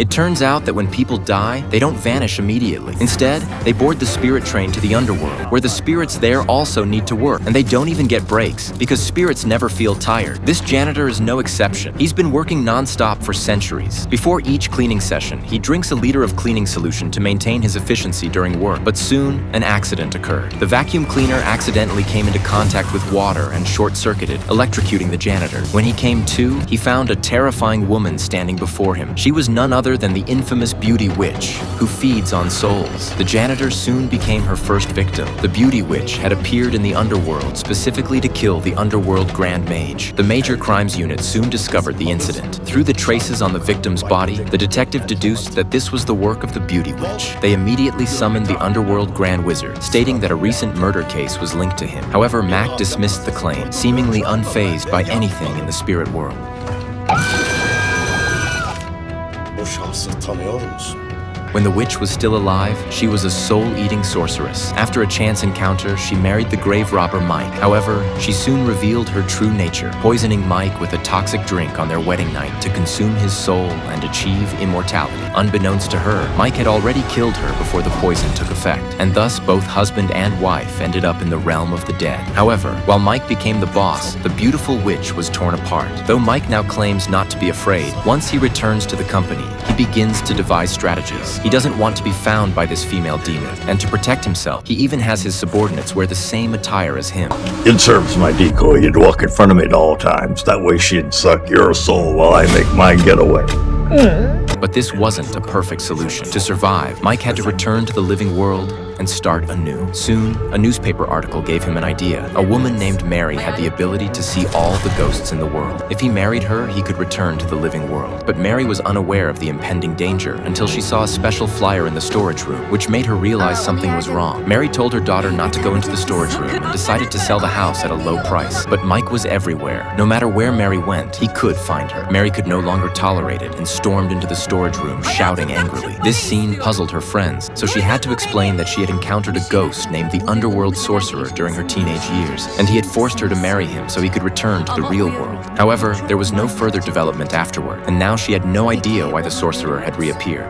It turns out that when people die, they don't vanish immediately. Instead, they board the spirit train to the underworld, where the spirits there also need to work, and they don't even get breaks, because spirits never feel tired. This janitor is no exception. He's been working non-stop for centuries. Before each cleaning session, he drinks a liter of cleaning solution to maintain his efficiency during work. But soon, an accident occurred. The vacuum cleaner accidentally came into contact with water and short-circuited, electrocuting the janitor. When he came to, he found a terrifying woman standing before him. She was none other than the infamous Beauty Witch, who feeds on souls. The janitor soon became her first victim. The Beauty Witch had appeared in the underworld specifically to kill the Underworld Grand Mage. The Major Crimes Unit soon discovered the incident. Through the traces on the victim's body, the detective deduced that this was the work of the Beauty Witch. They immediately summoned the Underworld Grand Wizard, stating that a recent murder case was linked to him. However, Mac dismissed the claim, seemingly unfazed by anything in the spirit world. Bu şahsı tanıyor musun? When the witch was still alive, she was a soul-eating sorceress. After a chance encounter, she married the grave robber Mike. However, she soon revealed her true nature, poisoning Mike with a toxic drink on their wedding night to consume his soul and achieve immortality. Unbeknownst to her, Mike had already killed her before the poison took effect, and thus both husband and wife ended up in the realm of the dead. However, while Mike became the boss, the beautiful witch was torn apart. Though Mike now claims not to be afraid, once he returns to the company, he begins to devise strategies. He doesn't want to be found by this female demon, and to protect himself, he even has his subordinates wear the same attire as him. It serves my decoy. You'd walk in front of me at all times. That way she'd suck your soul while I make my getaway. But this wasn't a perfect solution. To survive, Mike had to return to the living world and start anew. Soon, a newspaper article gave him an idea. A woman named Mary had the ability to see all the ghosts in the world. If he married her, he could return to the living world. But Mary was unaware of the impending danger until she saw a special flyer in the storage room, which made her realize something was wrong. Mary told her daughter not to go into the storage room and decided to sell the house at a low price. But Mike was everywhere. No matter where Mary went, he could find her. Mary could no longer tolerate it and stormed into the storage room, shouting angrily. This scene puzzled her friends, so she had to explain that she had encountered a ghost named the Underworld Sorcerer during her teenage years, and he had forced her to marry him so he could return to the real world. However, there was no further development afterward, and now she had no idea why the sorcerer had reappeared.